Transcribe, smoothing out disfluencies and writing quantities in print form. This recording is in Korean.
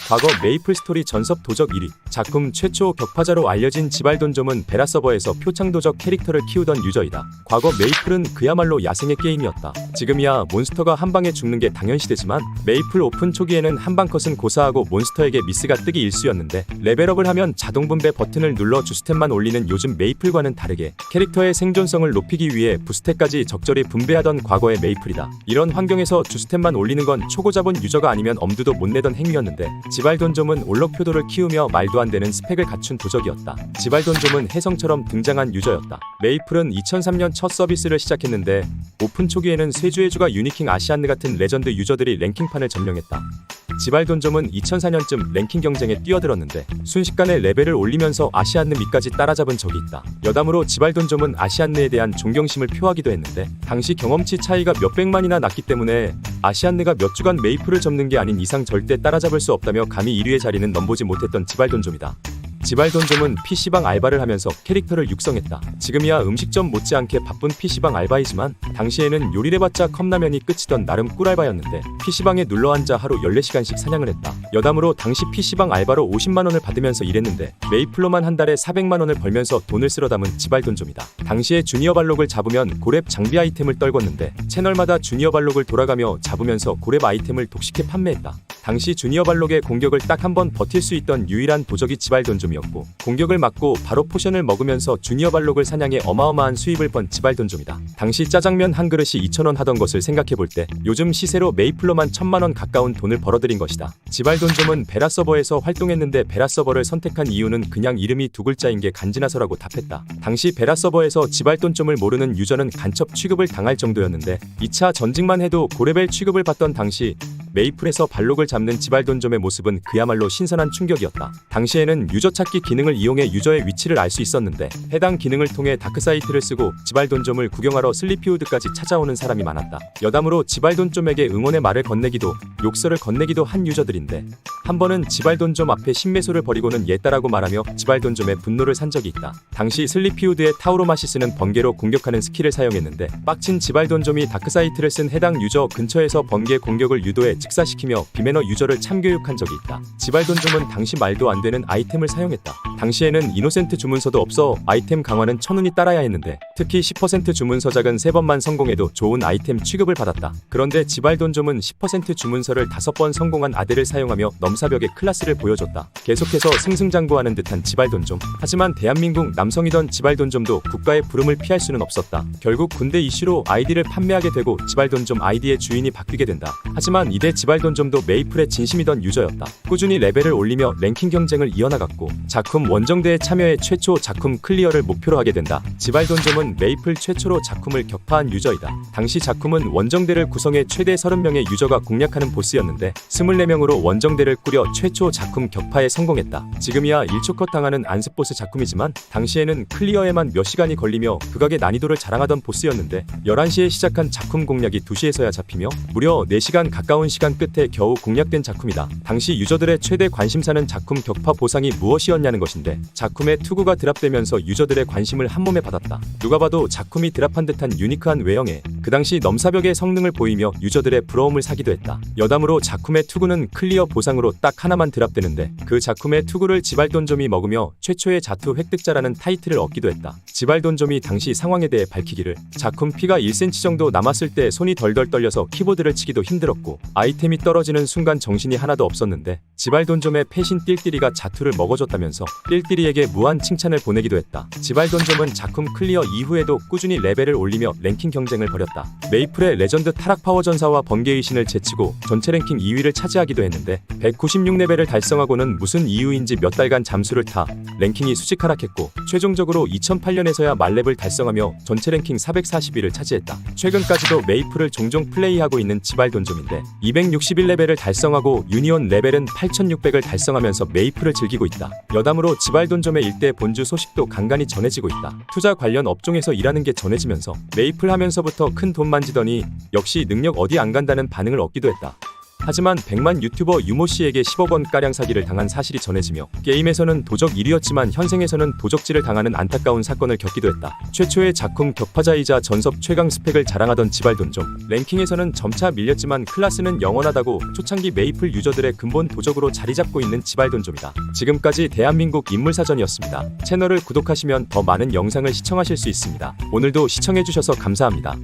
과거 메이플스토리 전섭 도적 1위, 작품 최초 격파자로 알려진 지발돈좀은 베라서버에서 표창도적 캐릭터를 키우던 유저이다. 과거 메이플은 그야말로 야생의 게임이었다. 지금이야 몬스터가 한 방에 죽는 게 당연시되지만 메이플 오픈 초기에는 한방 컷은 고사하고 몬스터에게 미스가 뜨기 일쑤였는데, 레벨업을 하면 자동 분배 버튼을 눌러 주스탯만 올리는 요즘 메이플과는 다르게 캐릭터의 생존성을 높이기 위해 부스탯까지 적절히 분배하던 과거의 메이플이다. 이런 환경에서 주스탯만 올리는 건 초보자본 유저가 아니면 엄두도 못 내던 행위였는데, 지발돈좀은 올럭표도를 키우며 말도 안 되는 스펙을 갖춘 도적이었다. 지발돈좀은 혜성처럼 등장한 유저였다. 메이플은 2003년 첫 서비스를 시작했는데, 오픈 초기에는 쇠주해주가 유니킹 아시안느 같은 레전드 유저들이 랭킹판을 점령했다. 지발돈좀은 2004년쯤 랭킹 경쟁에 뛰어들었는데 순식간에 레벨을 올리면서 아시안느 밑까지 따라잡은 적이 있다. 여담으로 지발돈좀은 아시안느에 대한 존경심을 표하기도 했는데, 당시 경험치 차이가 몇백만이나 났기 때문에 아시안느가 몇 주간 메이플을 접는 게 아닌 이상 절대 따라잡을 수 없다며 감히 1위의 자리는 넘보지 못했던 지발돈좀이다. 지발돈좀은 PC방 알바를 하면서 캐릭터를 육성했다. 지금이야 음식점 못지않게 바쁜 PC방 알바이지만 당시에는 요리를 해봤자 컵라면이 끝이던 나름 꿀알바였는데, PC방에 눌러앉아 하루 14시간씩 사냥을 했다. 여담으로 당시 PC방 알바로 50만원을 받으면서 일했는데 메이플로만 한 달에 400만원을 벌면서 돈을 쓸어 담은 지발돈좀이다. 당시에 주니어 발록을 잡으면 고렙 장비 아이템을 떨궜는데 채널마다 주니어 발록을 돌아가며 잡으면서 고렙 아이템을 독식해 판매했다. 당시 주니어 발록의 공격을 딱 한 번 버틸 수 있던 유일한 도적이 지발돈좀이었고, 공격을 맞고 바로 포션을 먹으면서 주니어 발록을 사냥해 어마어마한 수입을 번 지발돈좀이다. 당시 짜장면 한 그릇이 2,000원 하던 것을 생각해볼 때 요즘 시세로 메이플로만 1,000만원 가까운 돈을 벌어들인 것이다. 지발돈좀은 베라서버에서 활동했는데 베라서버를 선택한 이유는 그냥 이름이 두 글자인 게 간지나서라고 답했다. 당시 베라서버에서 지발돈좀을 모르는 유저는 간첩 취급을 당할 정도였는데, 2차 전직만 해도 고레벨 취급을 받던 당시 메이플에서 발록을 잡는 지발돈좀의 모습은 그야말로 신선한 충격이었다. 당시에는 유저 찾기 기능을 이용해 유저의 위치를 알 수 있었는데, 해당 기능을 통해 다크사이트를 쓰고 지발돈좀을 구경하러 슬리피우드까지 찾아오는 사람이 많았다. 여담으로 지발돈좀에게 응원의 말을 건네기도 욕설을 건네기도 한 유저들인데, 한 번은 지발돈좀 앞에 신매소를 벌이고는 얘따라고 말하며 지발돈좀의 분노를 산 적이 있다. 당시 슬리피우드의 타우로마시스는 번개로 공격하는 스킬을 사용했는데, 빡친 지발돈좀이 다크사이트를 쓴 해당 유저 근처에서 번개 공격을 유도해 직사시키며 비매너 유저를 참교육한 적이 있다. 지발돈좀은 당시 말도 안 되는 아이템을 사용했다. 당시에는 이노센트 주문서도 없어 아이템 강화는 천운이 따라야 했는데, 특히 10% 주문서작은 3번만 성공해도 좋은 아이템 취급을 받았다. 그런데 지발돈좀은 10% 주문서를 5번 성공한 아델을 사용하며 넘사벽의 클래스를 보여줬다. 계속해서 승승장구하는 듯한 지발돈좀. 하지만 대한민국 남성이던 지발돈좀도 국가의 부름을 피할 수는 없었다. 결국 군대 이슈로 아이디를 판매하게 되고 지발돈좀 아이디의 주인이 바뀌게 된다. 하지만 이때 지발돈좀도 메이플의 진심이던 유저였다. 꾸준히 레벨을 올리며 랭킹 경쟁을 이어나갔고 작품 원정대에 참여해 최초 작품 클리어를 목표로 하게 된다. 지발돈좀은 메이플 최초로 작품을 격파한 유저이다. 당시 작품은 원정대를 구성해 최대 30명의 유저가 공략하는 보스였는데 24명으로 원정대를 꾸려 최초 작품 격파에 성공했다. 지금이야 1초 컷 당하는 안습보스 작품이지만 당시에는 클리어에만 몇 시간이 걸리며 극악의 난이도를 자랑하던 보스였는데, 11시에 시작한 작품 공략이 2시에서야 잡히며 무려 4시간 가까운 시간 끝에 겨우 공략된 작품이다. 당시 유저들의 최대 관심사는 작품 격파 보상이 무엇이었냐는 것인데, 작품의 투구가 드랍되면서 유저들의 관심을 한몸에 받았다. 누가 봐도 작품이 드랍한 듯한 유니크한 외형에 그 당시 넘사벽의 성능을 보이며 유저들의 부러움을 사기도 했다. 여담으로 작품의 투구는 클리어 보상으로 딱 하나만 드랍되는데, 그 작품의 투구를 지발돈좀이 먹으며 최초의 자투 획득자라는 타이틀을 얻기도 했다. 지발돈좀이 당시 상황에 대해 밝히기를, 작품 피가 1cm 정도 남았을 때 손이 덜덜 떨려서 키보드를 치기도 힘들었고 아이템이 떨어지는 순간 정신이 하나도 없었는데, 지발돈좀의 패신 띨띨이가 자투를 먹어줬다면서 띨띨이에게 무한 칭찬을 보내기도 했다. 지발돈좀은 작품 클리어 이후에도 꾸준히 레벨을 올리며 랭킹 경쟁을 벌였다. 메이플의 레전드 타락 파워 전사와 번개의 신을 제치고 전체 랭킹 2위를 차지하기도 했는데, 196레벨을 달성하고는 무슨 이유인지 몇 달간 잠수를 타 랭킹이 수직 하락했고, 최종적으로 2008년에서야 만렙을 달성하며 전체 랭킹 441을 차지했다. 최근까지도 메이플을 종종 플레이하고 있는 지발돈좀인데 261레벨을 달성하고 유니온 레벨은 8600을 달성하면서 메이플을 즐기고 있다. 여담으로 지발돈좀의 일대 본주 소식도 간간히 전해지고 있다. 투자 관련 업종에서 일하는 게 전해지면서 메이플 하면서부터 큰 돈 만지더니 역시 능력 어디 안 간다는 반응을 얻기도 했다. 하지만 100만 유튜버 유모씨에게 10억 원가량 사기를 당한 사실이 전해지며 게임에서는 도적 1위였지만 현생에서는 도적질을 당하는 안타까운 사건을 겪기도 했다. 최초의 작품 격파자이자 전섭 최강 스펙을 자랑하던 지발돈좀. 랭킹에서는 점차 밀렸지만 클라스는 영원하다고 초창기 메이플 유저들의 근본 도적으로 자리잡고 있는 지발돈좀이다. 지금까지 대한민국 인물사전이었습니다. 채널을 구독하시면 더 많은 영상을 시청하실 수 있습니다. 오늘도 시청해주셔서 감사합니다.